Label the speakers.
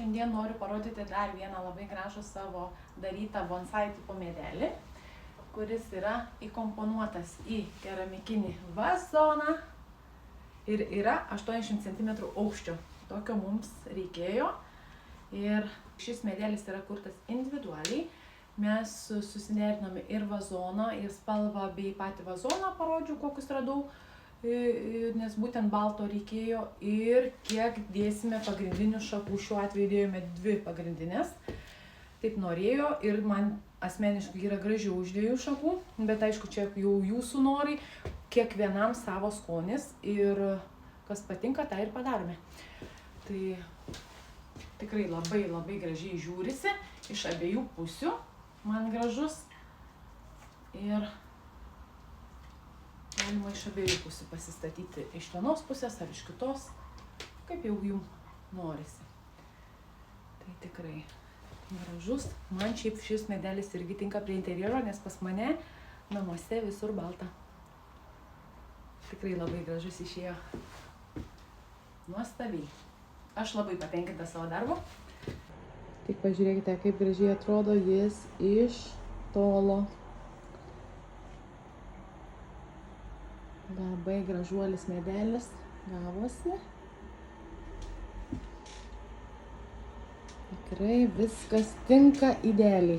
Speaker 1: Šiandien noriu parodyti dar vieną labai gražų savo darytą bonsai tipo medelį, kuris yra įkomponuotas į keramikinį vazoną ir yra 80 cm aukščio. Tokio mums reikėjo ir šis medelis yra kurtas individualiai. Mes susiderinome ir vazoną, ir spalvą bei patį vazoną parodžiau, kokius radau, nes būtent balto reikėjo, ir kiek dėsime pagrindinių šakų. Šiuo atveju dėjome 2 pagrindinės. Taip norėjo ir man asmeniškai yra gražiau už 2 šakų, bet aišku, čia jau jūsų norai, kiekvienam savo skonis ir kas patinka, tą ir padarome. Tai tikrai labai labai gražiai žiūrisi iš abiejų pusių, man gražus, ir galima iš abiejų pusių pasistatyti, iš vienos pusės ar iš kitos, kaip jau jums norisi. Tai tikrai gražus. Man šiaip šis medelis irgi tinka prie interjero, nes pas mane namuose visur balta. Tikrai labai gražus išėjo. Nuostabiai. Aš labai patenkinta savo darbu. Tik pažiūrėkite, kaip gražiai atrodo jis iš tolo. Labai gražuolis medelis gavosi. Tikrai viskas tinka idealiai.